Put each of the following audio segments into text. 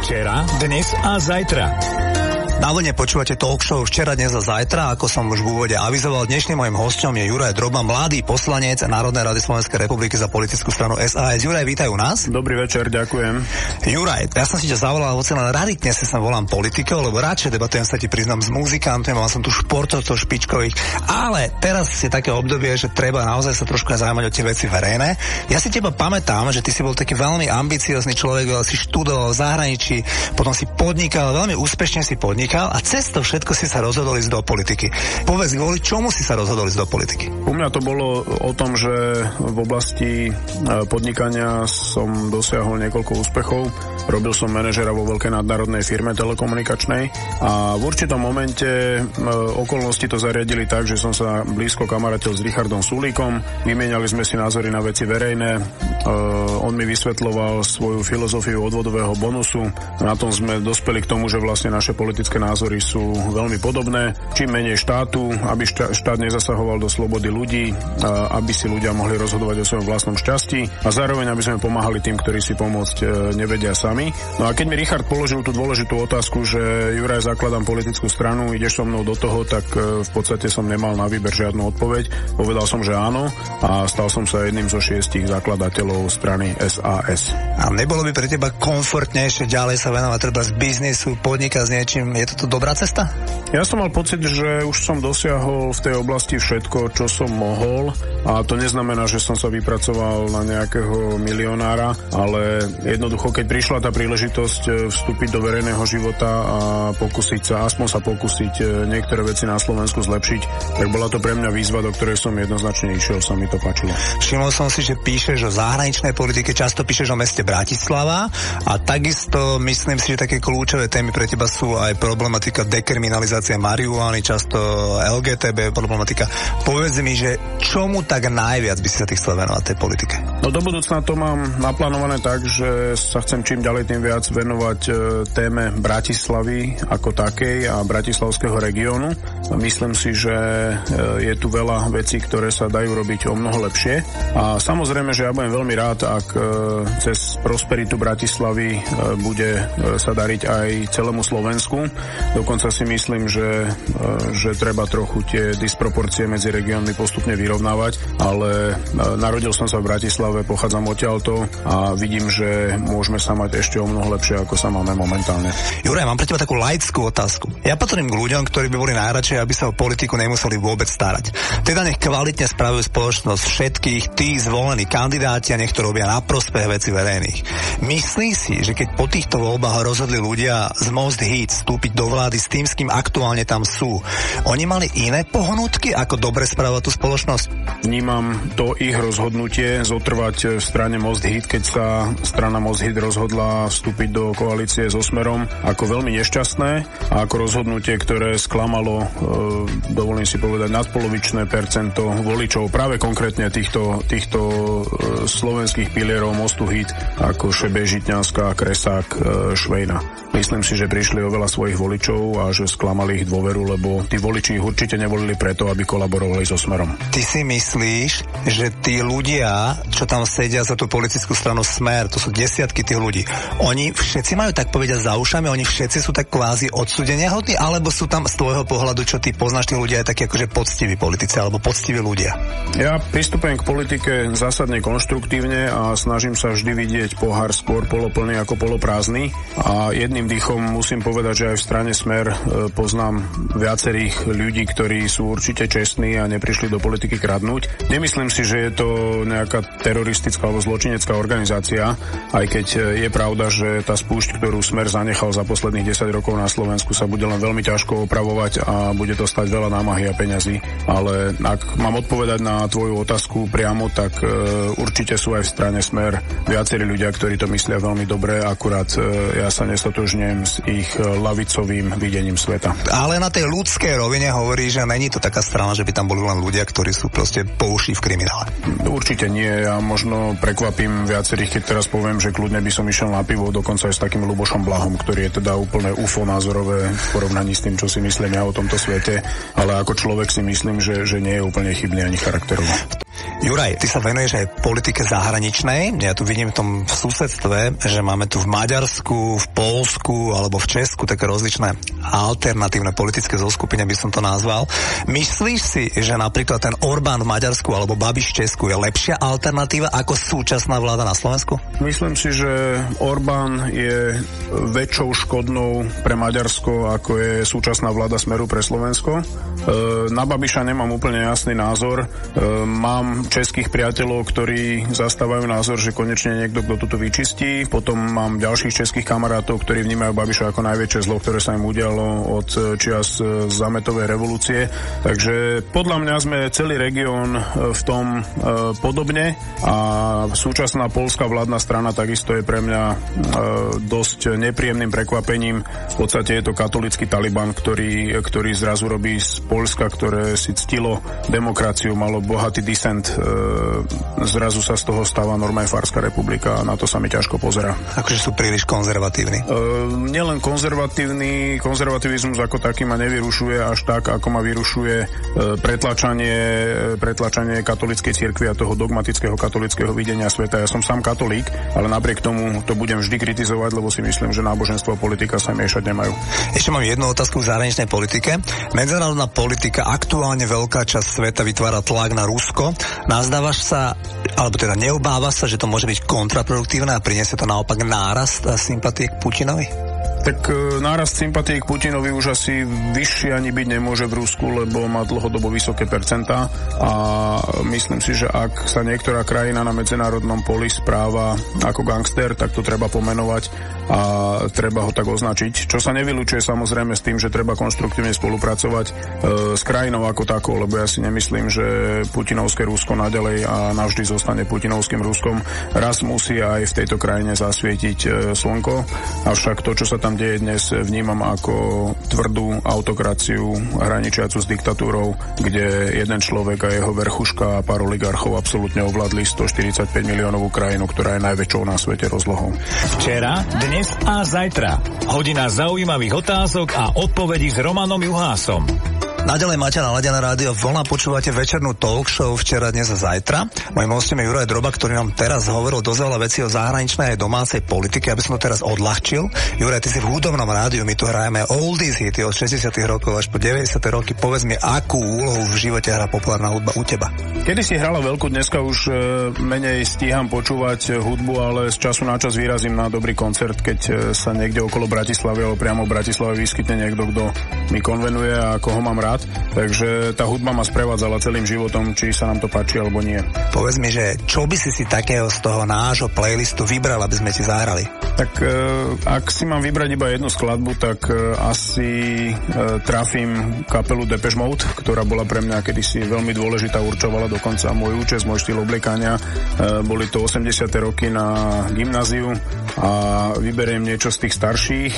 Včera, dnes a zajtra. Na vlne počúvate talk show Včera, dnes a zajtra. Ako som už v úvode avizoval, dnešným mojím hosťom je Juraj Droba, mladý poslanec Národnej rady Slovenskej republiky za politickú stranu SAS. Juraj, vítaj u nás. Dobrý večer, ďakujem. Juraj, ja som si ťa zavolal, hoci len raritne si sa volám politikou, lebo radšej debatujem, sa ti priznám, s muzikantom, mal som tu športovcov špičkových, ale teraz je také obdobie, že treba naozaj sa trošku zaujímať o tie veci verejné. Ja si teba pamätám, že ty si bol taký veľmi ambiciózny človek, si študoval v zahraničí, potom si podnikal, veľmi úspešne si podnikal. A cez to všetko si sa rozhodol ísť do politiky. Povedz, kvôli čomu si sa rozhodol ísť do politiky? U mňa to bolo o tom, že v oblasti podnikania som dosiahol niekoľko úspechov. Robil som manažera vo veľkej nadnárodnej firme telekomunikačnej a v určitom momente okolnosti to zariadili tak, že som sa blízko kamarátil s Richardom Sulíkom. Vymieniali sme si názory na veci verejné. On mi vysvetľoval svoju filozofiu odvodového bonusu. Na tom sme dospeli k tomu, že vlastne naše politické názory sú veľmi podobné. Čím menej štátu, aby štát nezasahoval do slobody ľudí, aby si ľudia mohli rozhodovať o svojom vlastnom šťastí a zároveň aby sme pomáhali tým, ktorí si pomôcť nevedia sami. No a keď mi Richard položil tú dôležitú otázku, že Juraj, zakladám politickú stranu, ideš so mnou do toho, tak v podstate som nemal na výber žiadnu odpoveď. Povedal som, že áno a stal som sa jedným zo 6 zakladateľov strany SAS. A nebolo by pre teba komfortnejšie ďalej sa venovať treba z biznisu, podnikať s niečím? Je to dobrá cesta? Ja som mal pocit, že už som dosiahol v tej oblasti všetko, čo som mohol a to neznamená, že som sa vypracoval na nejakého milionára, ale jednoducho, keď prišla tá príležitosť vstúpiť do verejného života a pokúsiť sa, aspoň sa pokúsiť niektoré veci na Slovensku zlepšiť, tak bola to pre mňa výzva, do ktorej som jednoznačne išiel, sa mi to páčilo. Všimol som si, že píšeš o zahraničnej politike, často píšeš o meste Bratislava a takisto myslím si, že také kľúčové témy pre teba sú aj problematika dekriminalizácie marihuany, často LGTB problematika. Povedz mi, že čomu tak najviac by si sa ty chcel venovať tej politike? No do budúcna to mám naplánované tak, že sa chcem čím ďalej tým viac venovať téme Bratislavy ako takej a bratislavského regiónu. Myslím si, že je tu veľa vecí, ktoré sa dajú robiť o mnoho lepšie. A samozrejme, že ja budem veľmi rád, ak cez prosperitu Bratislavy bude sa dariť aj celému Slovensku. Dokonca si myslím, že treba trochu tie disproporcie medzi regiónmi postupne vyrovnávať, ale narodil som sa v Bratislave, pochádzam odtiaľto a vidím, že môžeme sa mať ešte o mnoho lepšie, ako sa máme momentálne. Juraj, mám pre teba takú laickú otázku. Ja patrím k ľuďom, ktorí by boli najradšej, aby sa o politiku nemuseli vôbec starať. Teda nech kvalitne spravujú spoločnosť všetkých tí zvolení kandidáti a nech to robia na prospech veci verejných. Myslíš si, že keď po týchto voľbách rozhodli ľudia z Most Hit vstúpiť do vlády s tým, s kým aktuálne tam sú, oni mali iné pohnutky, ako dobre spravovať tú spoločnosť? Vnímam to ich rozhodnutie zotrvať v strane Most Hit, keď sa strana Most Hit rozhodla vstúpiť do koalície so Smerom, ako veľmi nešťastné a ako rozhodnutie, ktoré sklamalo, dovolím si povedať, nadpolovičné percento voličov, práve konkrétne týchto slovenských pilierov Mostu Hit, ako Šebe, Žitňanská, Kresák, Švejna. Myslím si, že prišli o veľa svojich voličov a že sklamali ich dôveru, lebo tí voliči ich určite nevolili preto, aby kolaborovali so Smerom. Ty si myslíš, že tí ľudia, čo tam sedia za tú politickú stranu Smer, to sú desiatky tých ľudí, oni všetci majú tak povedať za ušami, oni všetci sú tak kvázi odsúdeniahodní, alebo sú tam z tvojho pohľadu, čo ty poznáš, tí ľudia aj takí akože poctiví politici alebo poctiví ľudia? Ja pristupujem k politike zásadne konštruktívne a snažím sa vždy vidieť pohár skôr poloplný ako poloprázdny a jedným dýchom musím povedať, že aj v strane Smer poznám viacerých ľudí, ktorí sú určite čestní a neprišli do politiky kradnúť. Nemyslím si, že je to nejaká teroristická alebo zločinecká organizácia, aj keď je pravda, že tá spúšť, ktorú Smer zanechal za posledných 10 rokov na Slovensku, sa bude len veľmi ťažko opravovať a bude to stať veľa námahy a peňazí. Ale ak mám odpovedať na tvoju otázku priamo, tak určite sú aj v strane Smer viacerí ľudia, ktorí to myslia veľmi dobre, akurát ja sa nestotožňujem s ich ľavicovým videním sveta. Ale na tej ľudskej rovine hovorí, že není to taká strana, že by tam boli len ľudia, ktorí sú proste po uši v kriminále. Určite nie. Ja možno prekvapím viacerých, keď teraz poviem, že kľudne by som išiel na pivo, dokonca aj s takým Ľubošom Blahom, ktorý je teda úplne UFO názorové v porovnaní s tým, čo si myslím ja o tomto svete, ale ako človek si myslím, že nie je úplne chybný ani charakterovo. Juraj, ty sa venuješ aj politike zahraničnej. Ja tu vidím v tom susedstve, že máme tu v Maďarsku, v Poľsku alebo v Česku také rozličné alternatívne politické zoskupenia, by som to nazval. Myslíš si, že napríklad ten Orbán v Maďarsku alebo Babiš v Česku je lepšia alternatíva ako súčasná vláda na Slovensku? Myslím si, že Orbán je väčšou škodnou pre Maďarsko, ako je súčasná vláda Smeru pre Slovensko. Na Babiša nemám úplne jasný názor. Mám českých priateľov, ktorí zastávajú názor, že konečne niekto, kto toto vyčistí. Potom mám ďalších českých kamarátov, ktorí vnímajú Babiša ako najväčšie zlo, ktoré sa im udialo od čias zametovej revolúcie. Takže podľa mňa sme celý región v tom podobne a súčasná poľská vládna strana takisto je pre mňa dosť nepríjemným prekvapením. V podstate je to katolícky Taliban, ktorý zrazu robí z Poľska, ktoré si ctilo demokraciu, malo bohatý disent. Zrazu sa z toho stáva normálne farská republika a na to sa mi ťažko pozerá. Akože sú príliš konzervatívni? Nielen konzervatívny, konzervativizmus ako taký ma nevyrušuje až tak, ako ma vyrušuje pretlačanie katolíckej cirkvi a toho dogmatického katolického videnia sveta. Ja som sám katolík, ale napriek tomu to budem vždy kritizovať, lebo si myslím, že náboženstvo a politika sa miešať nemajú. Ešte mám jednu otázku v zahraničnej politike. Medzinárodná politika, aktuálne veľká časť sveta vytvára tlak na Rusko. Nazdávaš sa, alebo teda neobávaš sa, že to môže byť kontraproduktívne a priniesie to naopak nárast sympatie k Putinovi? Tak nárast sympatie k Putinovi už asi vyšší ani byť nemôže v Rusku, lebo má dlhodobo vysoké percentá a myslím si, že ak sa niektorá krajina na medzinárodnom poli správa ako gangster, tak to treba pomenovať a treba ho tak označiť. Čo sa nevylučuje samozrejme s tým, že treba konštruktívne spolupracovať s krajinou ako takou, lebo ja si nemyslím, že putinovské Rusko naďalej a navždy zostane putinovským Ruskom. Raz musí aj v tejto krajine zasvietiť slnko, avšak to, čo sa tam deje dnes, vnímam ako tvrdú autokraciu hraničiacu s diktatúrou, kde jeden človek a jeho verchuška a pár oligarchov absolútne ovládli 145 miliónovú krajinu, ktorá je najväčšou na svete rozlohou. Včera, dnes a zajtra. Hodina zaujímavých otázok a odpovedí s Romanom Juhásom. Naďalej máte naladené rádio Vlna, počúvate večernú talk show Včera, dnes a zajtra. Mojím hostom je Juraj Droba, ktorý nám teraz hovoril dosť veľa vecí o zahraničnej aj domácej politike, aby som to teraz odľahčil. Juraj, ty si v hudobnom rádiu, my tu hrajeme oldies hity od 60. rokov až po 90. roky. Povedz mi, akú úlohu v živote hrá populárna hudba u teba? Kedy si hrala veľkú, dneska už menej stíham počúvať hudbu, ale z času na čas vyrazím na dobrý koncert, keď sa niekde okolo Bratislavy alebo priamo v Bratislave vyskytne niekto, kto mi konvenuje a koho mám rád. Takže tá hudba ma sprevádzala celým životom, či sa nám to páči alebo nie. Povedz mi, že čo by si takého z toho nášho playlistu vybral, aby sme ti zahrali? Tak ak si mám vybrať iba jednu skladbu, tak asi trafím kapelu Depeche Mode, ktorá bola pre mňa kedysi veľmi dôležitá, určovala dokonca môj účes, môj štýl obliekania. Boli to 80. roky na gymnáziu a vyberiem niečo z tých starších.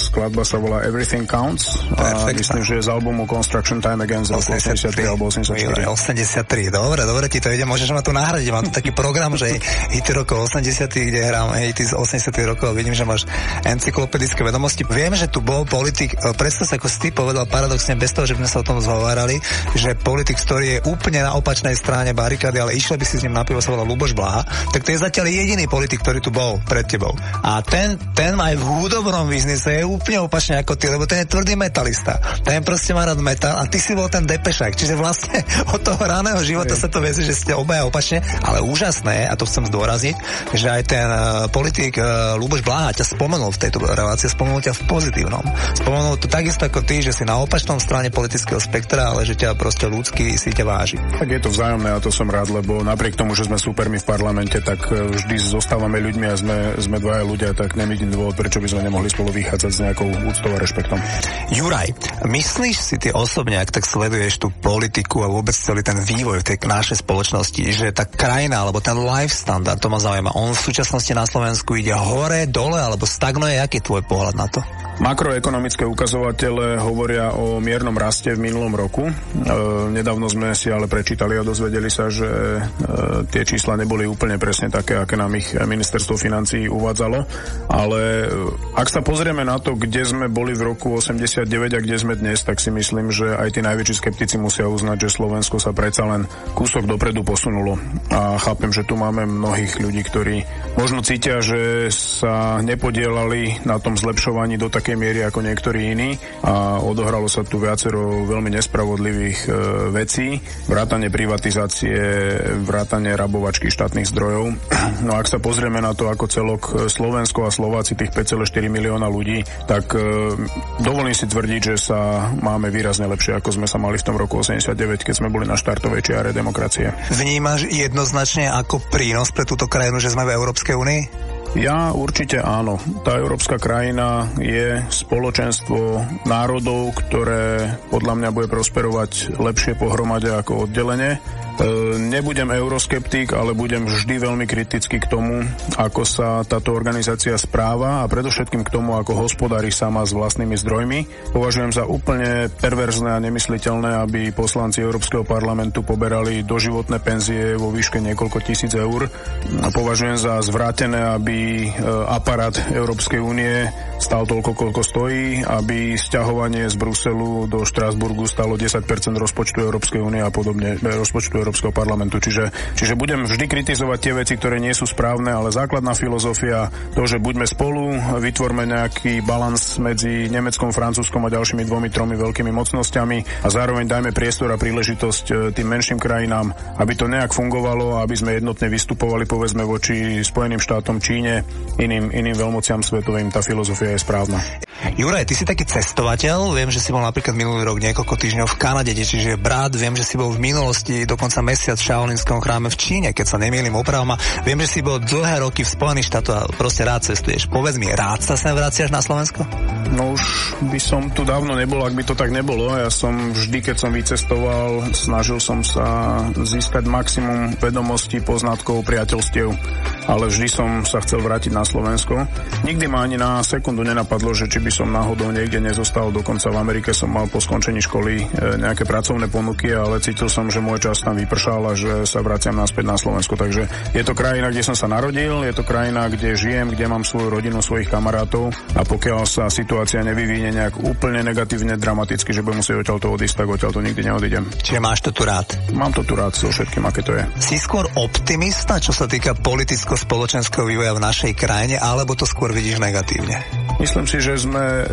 Skladba sa volá Everything Counts a myslím, že je z albumu Construction Time Again z roku 83 alebo 84. 83, dobre ti to ide, môžeš ma tu nahradiť, mám tu taký program, že hity rokov 80, kde hrám hity z 80 rokov a vidím, že máš encyklopedické vedomosti. Viem, že tu bol politik, predstav sa, ako si ty povedal paradoxne, bez toho, že by sme sa o tom zhovárali, že politik, ktorý je úplne na opačnej strane barikády, ale išiel by si s ním na pivo, sa volá Ľuboš Blaha, tak to je zatiaľ jediný politik, ktorý tu bol pred tebou. A ten aj v hudobnom biznise je úplne opačne ako ty, lebo ten je tvrdý metalista. Ten proste má rád metal a ty si bol ten depešák. Čiže vlastne od toho ráneho života sa to vezie, že ste obaja opačne, ale úžasné, a to chcem zdôrazniť, že aj ten politik Ľuboš Blaha ťa spomenul v tejto relácii, spomenul ťa v pozitívnom. Spomenul to takisto ako ty, že si na opačnom strane politického spektra, ale že ťa proste ľudsky si ťa váži. Tak je to vzájomné a to som rád, lebo napriek tomu, že sme súpermi v parlamente, tak vždy zostávame ľuďmi a sme dvaja ľudia, tak nevidím dôvod, prečo by sme nemohli spolu vychádzať s nejakou úctou a rešpektom. Juraj, myslíš si ty osobne, ak tak sleduješ tú politiku a vôbec celý ten vývoj v tej našej spoločnosti, že tá krajina alebo ten life standard, to ma zaujíma, on v súčasnosti na Slovensku ide hore, dole alebo stagnuje, aký je tvoj pohľad na to? Makroekonomické ukazovatele hovoria o miernom raste v minulom roku. Nedávno sme si ale prečítali a dozvedeli sa, že tie čísla neboli úplne presne také, aké nám ich ministerstvo financií uvádzalo, ale Ak sa pozrieme na to, kde sme boli v roku 89 a kde sme dnes, tak si myslím, že aj tí najväčší skeptici musia uznať, že Slovensko sa predsa len kúsok dopredu posunulo. A chápem, že tu máme mnohých ľudí, ktorí možno cítia, že sa nepodielali na tom zlepšovaní do takej miery ako niektorí iní a odohralo sa tu viacero veľmi nespravodlivých vecí, vrátane privatizácie, vrátane rabovačky štátnych zdrojov. No ak sa pozrieme na to, ako celok Slovensko a Slováci, tých 5,4 milióna ľudí, tak dovolím si tvrdiť, že sa máme výrazne lepšie, ako sme sa mali v tom roku 89, keď sme boli na štartovej čiare demokracie. Vnímaš jednoznačne ako prínos pre túto krajinu, že sme v Európskej únii? Ja určite áno. Tá európska krajina je spoločenstvo národov, ktoré podľa mňa bude prosperovať lepšie pohromade ako oddelenie. Nebudem euroskeptik, ale budem vždy veľmi kritický k tomu, ako sa táto organizácia správa a predovšetkým k tomu, ako hospodári sama s vlastnými zdrojmi. Považujem za úplne perverzné a nemysliteľné, aby poslanci Európskeho parlamentu poberali doživotné penzie vo výške niekoľko tisíc eur. Považujem za zvrátené, aby aparát Európskej únie stál toľko, koľko stojí, aby sťahovanie z Bruselu do Štrasburgu stalo 10% rozpočtu Európskej únie a podobne, rozpočtu Európskeho parlamentu. Čiže budem vždy kritizovať tie veci, ktoré nie sú správne, ale základná filozofia, to, že buďme spolu, vytvorme nejaký balans medzi Nemeckom, Francúzskom a ďalšími 2-3 veľkými mocnosťami a zároveň dajme priestor a príležitosť tým menším krajinám, aby to nejak fungovalo a aby sme jednotne vystupovali, povedzme, voči Spojeným štátom, Číne, iným veľmociam svetovým. Tá filozofia je správna. Juraj, ty si taký cestovateľ, viem, že si bol napríklad minulý rok niekoľko týždňov v Kanade, čiže brat, viem, že si bol v minulosti dokonca mesiac v Shaolinskom chráme v Číne, keď sa nemýlim, opravom, a viem, že si bol dlhé roky v Spojených štátoch a proste rád cestuješ. Povedz mi, rád sa sem vraciaš na Slovensko? No už by som tu dávno nebol, ak by to tak nebolo. Ja som vždy, keď som vycestoval, snažil som sa získať maximum vedomostí, poznatkov, priateľstiev, ale vždy som sa chcel vrátiť na Slovensko. Nikdy ma ani na sekundu nenapadlo, že či by som náhodou niekde nezostal, dokonca v Amerike som mal po skončení školy nejaké pracovné ponuky, ale cítil som, že môj čas tam vypršal a že sa vraciam naspäť na Slovensko. Takže je to krajina, kde som sa narodil, je to krajina, kde žijem, kde mám svoju rodinu, svojich kamarátov a pokiaľ sa situácia nevyvíne nejak úplne negatívne, dramaticky, že budem musieť odtiaľto odísť, tak odtiaľto nikdy neodídem. Čiže máš to tu rád? Mám to tu rád so všetkým, aké to je. Si skôr optimista, čo sa týka politicko-spoločenského vývoja v našej krajine, alebo to skôr vidíš negatívne? Myslím si, že sme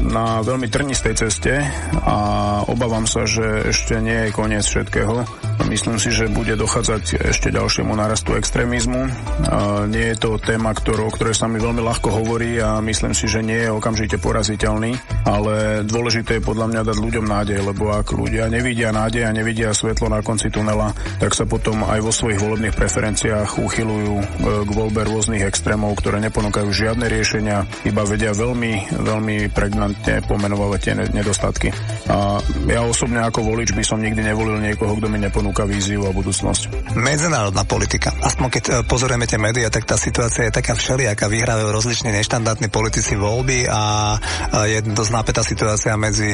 na veľmi trnistej ceste a obávam sa, že ešte nie je koniec všetkého. Myslím si, že bude dochádzať ešte ďalšiemu nárastu extrémizmu. Nie je to téma, o ktorej sa mi veľmi ľahko hovorí a myslím si, že nie je okamžite poraziteľný, ale dôležité je podľa mňa dať ľuďom nádej, lebo ak ľudia nevidia nádej a nevidia svetlo na konci tunela, tak sa potom aj vo svojich volebných preferenciách uchyľujú k voľbe rôznych extrémov, ktoré neponúkajú žiadne riešenia, iba vedia veľmi, veľmi pregnantne pomenovať tie nedostatky. A ja osobne ako volič by som nikdy nevolil niekoho, kto mi neponúka víziu a budúcnosť. Medzinárodná politika. Aspoň keď pozorujeme tie médiá, tak tá situácia je taká všelijaká. Vyhrávajú rozliční neštandardní politici voľby a je dosť napätá situácia medzi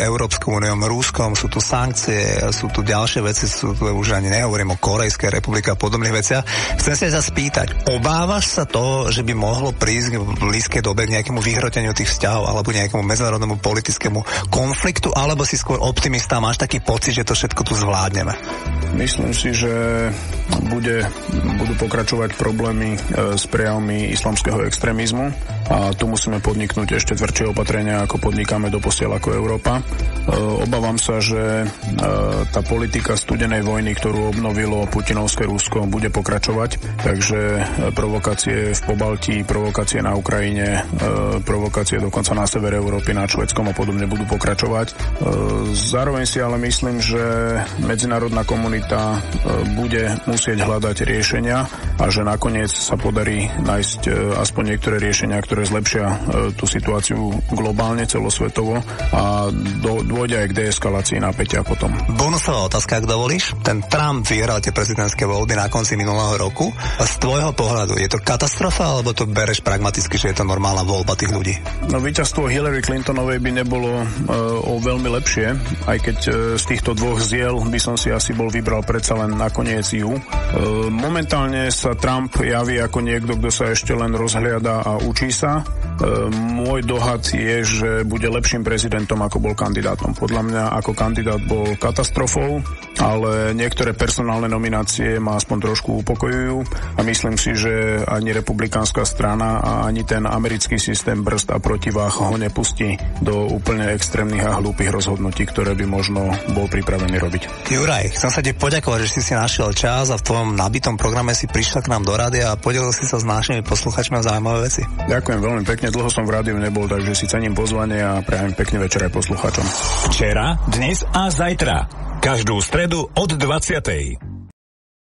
Európskou úniou a Ruskom. Sú tu sankcie, sú tu ďalšie veci, sú tu už ani nehovorím o Korejskej republike a podobných veciach. Chcem sa spýtať, obávaš sa toho, že by mohlo prísť v blízkej dobe k nejakému vyhroteniu tých vzťahov alebo nejakému medzinárodnému politickému konfliktu, alebo si skôr optimista, máš taký pocit, že to všetko tu zvládneme? Myslím si, že budú pokračovať problémy s prejavmi islamského extrémizmu a tu musíme podniknúť ešte tvrdšie opatrenia, ako podnikáme doposiaľ ako Európa. Obávam sa, že tá politika studenej vojny, ktorú obnovilo putinovské Rusko, bude pokračovať, takže provokácie v Pobaltí, provokácie na Ukrajine, provokácie dokonca na severe Európy, nad Švédskom a podobne budú pokračovať. Zároveň si ale myslím, že medzinárodná komunita bude musieť hľadať riešenia a že nakoniec sa podarí nájsť aspoň niektoré riešenia, ktoré zlepšia tú situáciu globálne, celosvetovo a dôjde aj k deeskalácii napätia potom. Bonusová otázka, ak dovolíš. Ten Trump vyhral tie prezidentské voľby na konci minulého roku. Z tvojho pohľadu je to katastrofa, alebo to bereš pragmaticky, že je to normálna voľba tých ľudí? No, víťazstvo Hillary Clintonovej by nebolo o veľmi lepšie, aj keď z týchto dvoch ziel by som si asi bol vybral predsa len nakoniec ju. Momentálne sa Trump javí ako niekto, kto sa ešte len rozhliada a učí sa sa. Môj dohad je, že bude lepším prezidentom, ako bol kandidátom. Podľa mňa ako kandidát bol katastrofou, ale niektoré personálne nominácie ma aspoň trošku upokojujú a myslím si, že ani republikánska strana a ani ten americký systém brzd a protiváh ho nepustí do úplne extrémnych a hlúpych rozhodnutí, ktoré by možno bol pripravený robiť. Juraj, chcem sa ti poďakovať, že si našiel čas a v tvojom nabitom programe si prišla k nám do rádia a podelil si sa s našimi posluchačmi o zaujímavé veci. Ďakujem veľmi pekne, dlho som v rádiu nebol, takže si cením pozvanie a prajem pekný večer aj poslucháčom. Včera, dnes a zajtra. Každú stredu od 20.